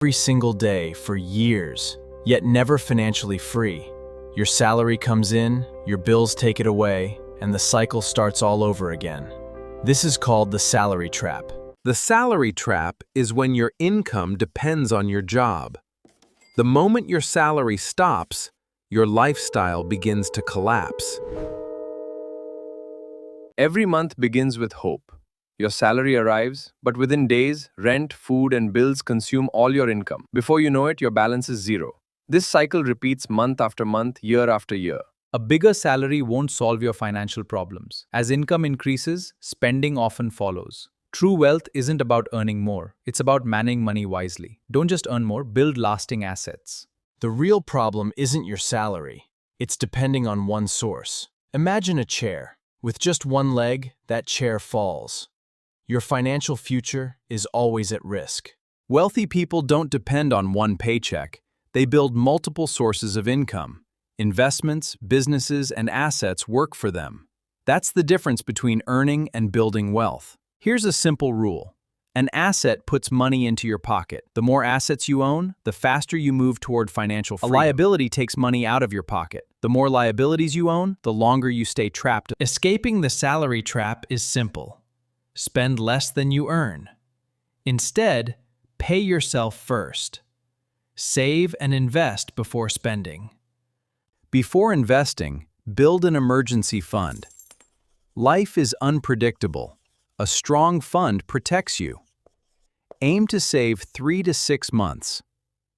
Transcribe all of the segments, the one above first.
every single day for years, yet never financially free. Your salary comes in, your bills take it away, and the cycle starts all over again. This is called the salary trap. The salary trap is when your income depends on your job. The moment your salary stops, your lifestyle begins to collapse. Every month begins with hope. Your salary arrives, but within days, rent, food, and bills consume all your income. Before you know it, your balance is zero. This cycle repeats month after month, year after year. A bigger salary won't solve your financial problems. As income increases, spending often follows. True wealth isn't about earning more. It's about managing money wisely. Don't just earn more, build lasting assets. The real problem isn't your salary. It's depending on one source. Imagine a chair. With just one leg, that chair falls. Your financial future is always at risk. Wealthy people don't depend on one paycheck. They build multiple sources of income. Investments, businesses, and assets work for them. That's the difference between earning and building wealth. Here's a simple rule. An asset puts money into your pocket. The more assets you own, the faster you move toward financial freedom. A liability takes money out of your pocket. The more liabilities you own, the longer you stay trapped. Escaping the salary trap is simple. Spend less than you earn. Instead, pay yourself first. Save and invest before spending. Before investing, build an emergency fund. Life is unpredictable. A strong fund protects you. Aim to save 3 to 6 months.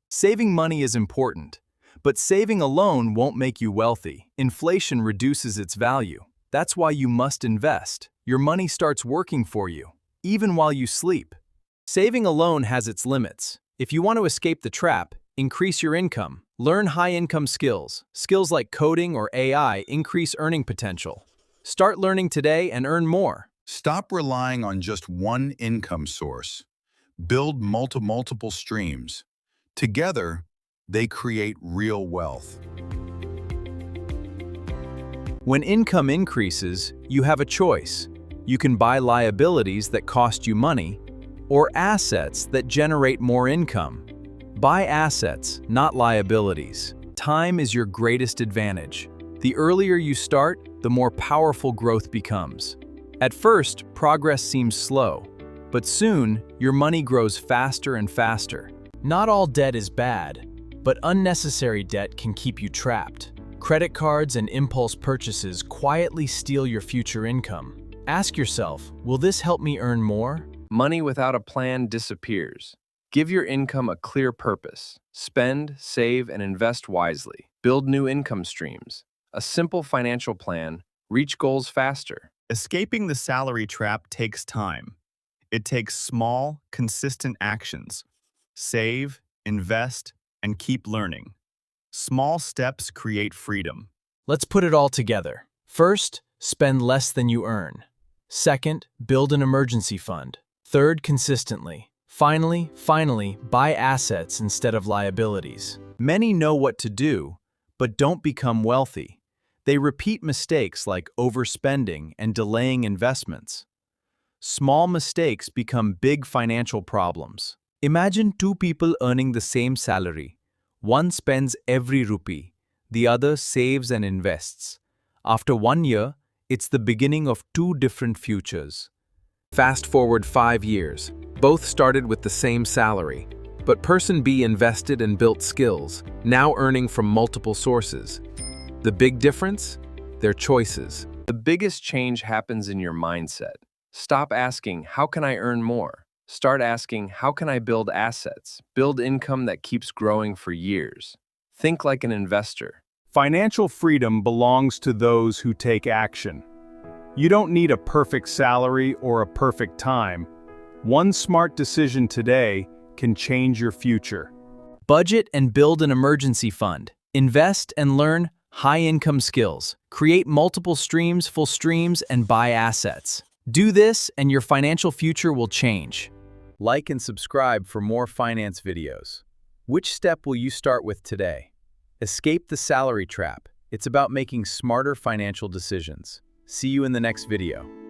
Saving money is important, but saving alone won't make you wealthy. Inflation reduces its value. That's why you must invest. Your money starts working for you, even while you sleep. Saving alone has its limits. If you want to escape the trap, increase your income. Learn high-income skills. Skills like coding or AI increase earning potential. Start learning today and earn more. Stop relying on just one income source. Build multiple streams. Together, they create real wealth. When income increases, you have a choice. You can buy liabilities that cost you money, or assets that generate more income. Buy assets, not liabilities. Time is your greatest advantage. The earlier you start, the more powerful growth becomes. At first, progress seems slow, but soon, your money grows faster and faster. Not all debt is bad, but unnecessary debt can keep you trapped. Credit cards and impulse purchases quietly steal your future income. Ask yourself, will this help me earn more? Money without a plan disappears. Give your income a clear purpose. Spend, save, and invest wisely. Build new income streams. A simple financial plan. Reach goals faster. Escaping the salary trap takes time. It takes small, consistent actions. Save, invest, and keep learning. Small steps create freedom. Let's put it all together. First, spend less than you earn. Second, build an emergency fund. Third, consistently. Finally, buy assets instead of liabilities. Many know what to do, but don't become wealthy. They repeat mistakes like overspending and delaying investments. Small mistakes become big financial problems. Imagine two people earning the same salary. One spends every rupee, the other saves and invests. After 1 year, it's the beginning of two different futures. Fast forward 5 years. Both started with the same salary, but person B invested and built skills, now earning from multiple sources. The big difference? Their choices. The biggest change happens in your mindset. Stop asking, how can I earn more? Start asking, how can I build assets? Build income that keeps growing for years. Think like an investor. Financial freedom belongs to those who take action. You don't need a perfect salary or a perfect time. One smart decision today can change your future. Budget and build an emergency fund. Invest and learn high-income skills. Create multiple streams, full streams, and buy assets. Do this and your financial future will change. Like and subscribe for more finance videos. Which step will you start with today? Escape the salary trap. It's about making smarter financial decisions. See you in the next video.